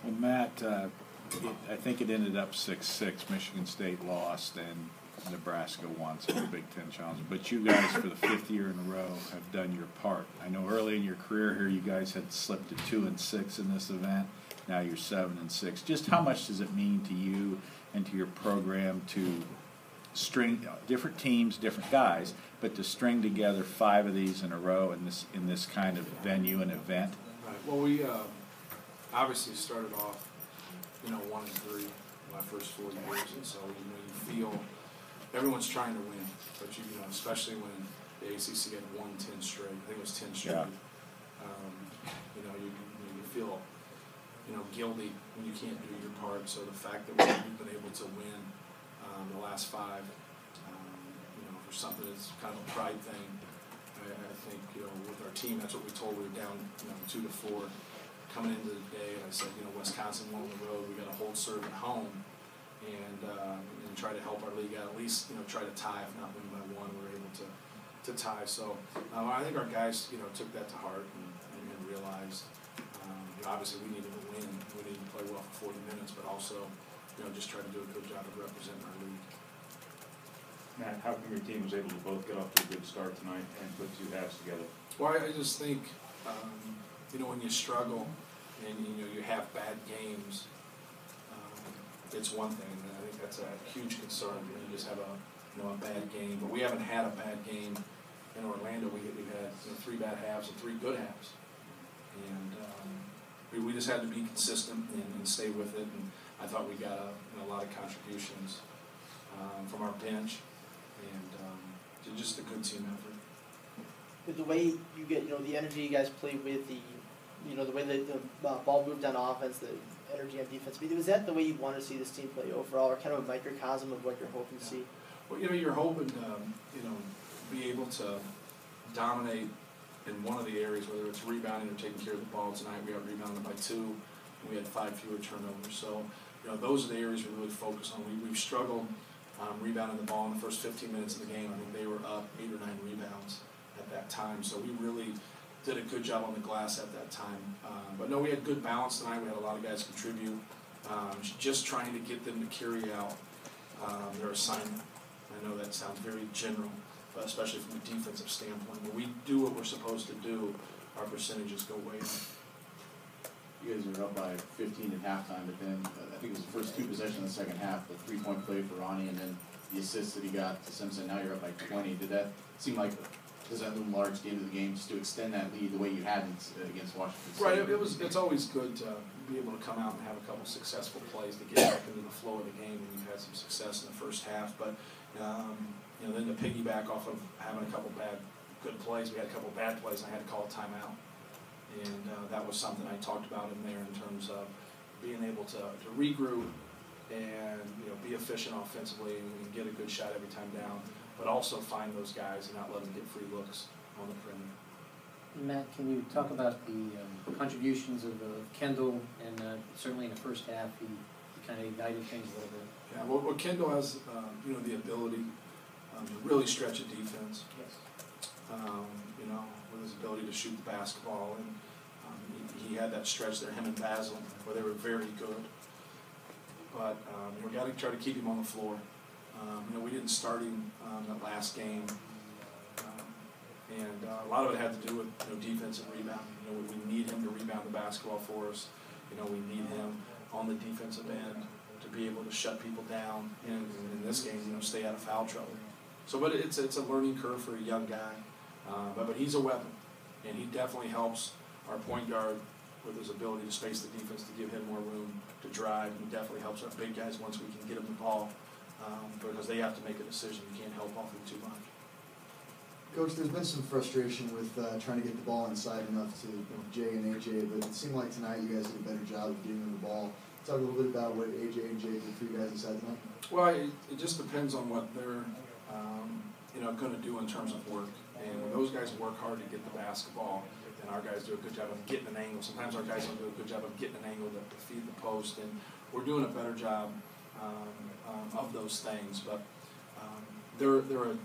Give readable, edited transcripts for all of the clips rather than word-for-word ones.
Well, Matt, I think it ended up 6-6. Michigan State lost, and Nebraska won, so the Big Ten Challenge. But you guys, for the fifth year in a row, have done your part. I know early in your career here, you guys had slipped to 2-6 in this event. Now you're 7-6. Just how much does it mean to you and to your program to string different teams, different guys, but to string together 5 of these in a row in this kind of venue and event? Right. Well, we obviously started off, 1-3 my first 4 years, and so you feel everyone's trying to win, but especially when the ACC had won 10 straight. I think it was 10 straight. Yeah. You feel guilty when you can't do your part. So the fact that we've been able to win the last 5, for something that's kind of a pride thing. I think with our team, that's what we told. We were down 2-4 coming into the day, and I said, Wisconsin won on the road. We got to hold serve at home and try to help our league out. At least try to tie, if not win by 1. We were able to tie. So I think our guys took that to heart and realized. Obviously, we needed to win. We needed to play well for 40 minutes, but also, just try to do a good job of representing our league. Matt, how come your team was able to both get off to a good start tonight and put 2 halves together? Well, I just think, when you struggle and you have bad games, it's one thing. And I think that's a huge concern when you just have a bad game. But we haven't had a bad game in Orlando. We've had 3 bad halves and 3 good halves. And we just had to be consistent and stay with it, and I thought we got a lot of contributions from our bench, and just a good team effort. With the way you get, the energy you guys play with, the way the ball moved on offense, the energy on defense, was that the way you want to see this team play overall, or kind of a microcosm of what you're hoping to see? Well, you're hoping to, be able to dominate in one of the areas, whether it's rebounding or taking care of the ball. Tonight we got rebounded by 2, and we had 5 fewer turnovers. So, those are the areas we really focus on. We've struggled rebounding the ball in the first 15 minutes of the game. I think they were up 8 or 9 rebounds at that time. So we really did a good job on the glass at that time. But no, we had good balance tonight. We had a lot of guys contribute. Just trying to get them to carry out their assignment. I know that sounds very general, but especially from a defensive standpoint. When we do what we're supposed to do, our percentages go way up. You guys are up by 15 at halftime, but then I think it was the first 2 possessions in the second half, the 3-point play for Ronnie, and then the assist that he got to Simpson. Now you're up by 20. Did that seem like, does that loom large at the end of the game just to extend that lead the way you had against Washington State? Right. It's always good to be able to come out and have a couple successful plays to get back into the flow of the game, and we've had some success in the first half. But then to piggyback off of having a couple good plays, we had a couple bad plays. I had to call a timeout. And that was something I talked about in there in terms of being able to regroup and be efficient offensively and get a good shot every time down, but also find those guys and not let them get free looks on the perimeter. Matt, can you talk about the contributions of Kendall, and certainly in the first half he kind of ignited things a little bit? Yeah, well Kendall has the ability to really stretch a defense. Yes. With his ability to shoot the basketball, and he had that stretch there, him and Basil, where they were very good. But we got to try to keep him on the floor. We didn't start him that last game, and a lot of it had to do with defensive rebounding. We need him to rebound the basketball for us. We need him on the defensive end to be able to shut people down, and in this game, stay out of foul trouble. So, but it's a learning curve for a young guy. But he's a weapon, and he definitely helps our point guard with his ability to space the defense, to give him more room to drive. He definitely helps our big guys once we can get them the ball, because they have to make a decision. You can't help off them too much. Coach, there's been some frustration with trying to get the ball inside enough to Jay and AJ, but it seemed like tonight you guys did a better job of getting them the ball. Talk a little bit about what AJ and Jay did for you guys inside tonight. Well, it just depends on what they're going to do in terms of work. And when those guys work hard to get the basketball, then our guys do a good job of getting an angle. Sometimes our guys don't do a good job of getting an angle to feed the post, and we're doing a better job of those things. But they're a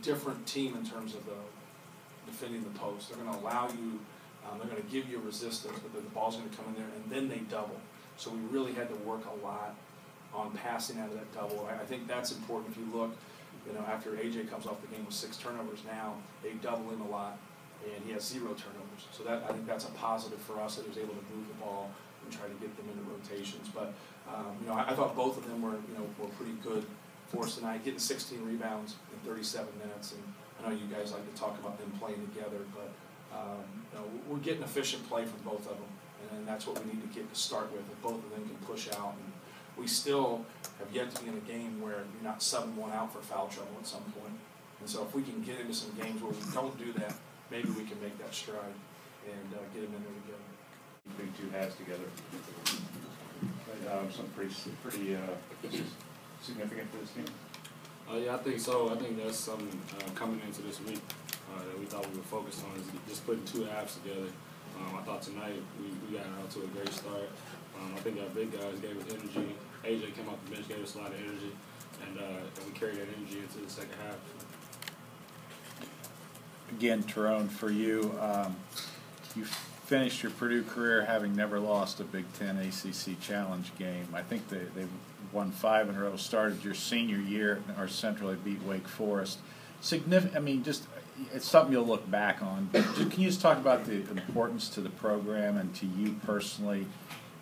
different team in terms of defending the post. They're going to allow you, they're going to give you resistance, but the ball's going to come in there, and then they double. So we really had to work a lot on passing out of that double. I think that's important. If you look, after AJ comes off the game with 6 turnovers now, they double him a lot, and he has 0 turnovers. So I think that's a positive for us, that he was able to move the ball and try to get them into rotations. But I thought both of them were pretty good for us tonight, getting 16 rebounds in 37 minutes. And I know you guys like to talk about them playing together, but we're getting efficient play from both of them, and that's what we need to get to start with. If both of them can push out, and we still have yet to be in a game where you're not subbing one out for foul trouble at some point. And so if we can get into some games where we don't do that, maybe we can make that stride and get them in there together. Keeping 2 halves together. Something pretty significant for this team. Yeah, I think so. I think that's something coming into this week that we thought we would focus on, is just putting 2 halves together. I thought tonight we got out to a great start. I think our big guys gave us energy. AJ came off the bench, gave us a lot of energy, and we carried that energy into the second half. Again, Tyrone, for you, you finished your Purdue career having never lost a Big Ten ACC Challenge game. I think they won 5 in a row. Started your senior year, or centrally beat Wake Forest. Significant. I mean, just it's something you'll look back on. But can you just talk about the importance to the program and to you personally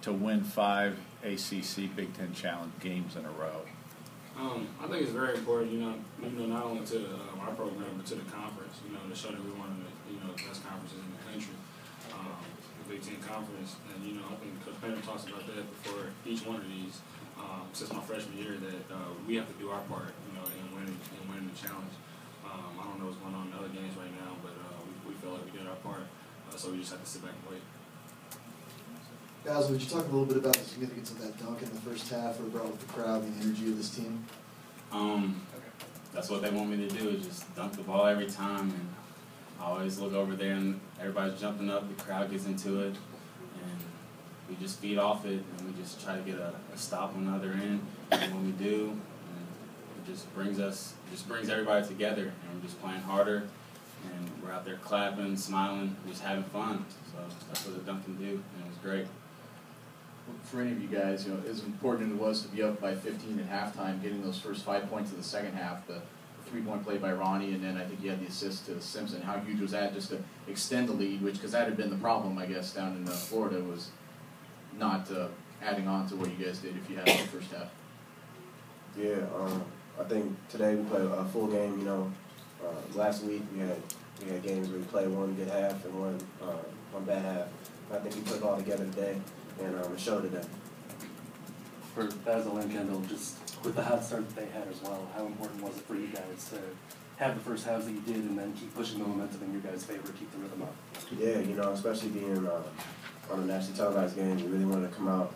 to win 5 ACC Big Ten Challenge games in a row? I think it's very important, not only to our program, but to the conference, to show that we're one of the, best conferences in the country, the Big Ten Conference. And, I think Coach Payne talks about that before each one of these, since my freshman year, that we have to do our part, in winning the challenge. I don't know what's going on in the other games right now, but we feel like we did our part, so we just have to sit back and wait. Basil, would you talk a little bit about the significance of that dunk in the first half, what it brought with the crowd and the energy of this team? That's what they want me to do, is just dunk the ball every time, and I always look over there and everybody's jumping up, the crowd gets into it, and we just feed off it, and we just try to get a stop on the other end. And when we do, it just brings everybody together, and we're just playing harder, and we're out there clapping, smiling, just having fun. So that's what the dunk can do, and it was great. For any of you guys, as important as it was to be up by 15 at halftime, getting those first 5 points of the second half, the 3-point play by Ronnie, and then I think you had the assist to Simpson. How huge was that just to extend the lead, because that had been the problem, I guess, down in Florida, was not adding on to what you guys did if you had in the first half? Yeah, I think today we played a full game. Last week we had games where we played one good half and one bad half. I think we put it all together today, and it showed today. For Basil and Kendall, just with the hot start that they had as well, how important was it for you guys to have the first halves that you did and then keep pushing the momentum in your guys' favor, keep the rhythm up? Yeah, especially being on a nationally televised game, we really wanted to come out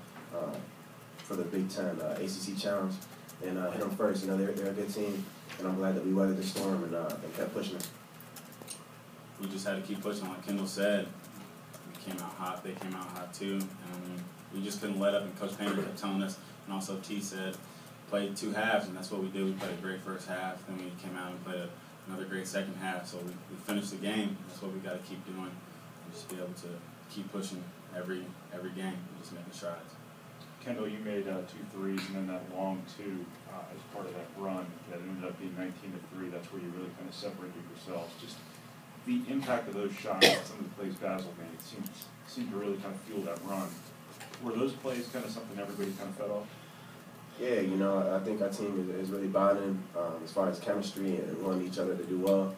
for the Big Ten ACC Challenge and hit them first. They're a good team, and I'm glad that we weathered the storm and kept pushing it. We just had to keep pushing, like Kendall said. We came out hot, they came out hot too, and we just couldn't let up. And Coach Payne kept telling us, and also T said, played 2 halves, and that's what we did. We played a great first half, then we came out and played another great second half. So we finished the game. That's what we got to keep doing, and just be able to keep pushing every game and just making strides. Kendall, you made 2 threes, and then that long 2 as part of that run that ended up being 19-3. That's where you really kind of separated yourselves. Just the impact of those shots, some of the plays Basil made, seemed to really kind of fuel that run. Were those plays kind of something everybody kind of fed off? Yeah, I think our team is really bonding as far as chemistry and wanting each other to do well.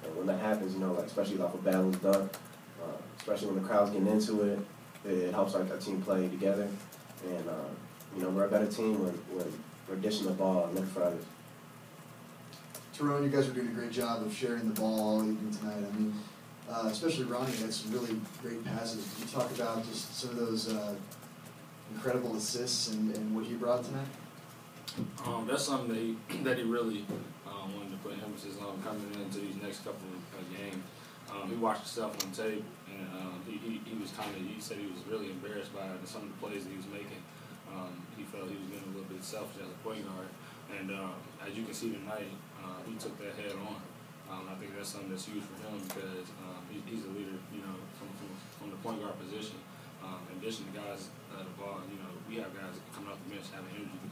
And when that happens, especially off of Basil's dunk, especially when the crowd's getting into it, it helps our team play together. And, we're a better team when we're dishing the ball and looking for others. Tyrone, you guys are doing a great job of sharing the ball all evening tonight. I mean, especially Ronnie had some really great passes. Can you talk about just some of those incredible assists and what he brought tonight? That's something that he really wanted to put emphasis on coming into these next couple of games. He watched himself on tape, and he said he was really embarrassed by some of the plays that he was making. He felt he was getting a little bit selfish as a point guard, and as you can see tonight, he took that head on. I think that's something that's huge for him because he's a leader, from the point guard position. In addition to guys at the ball, we just have the energy to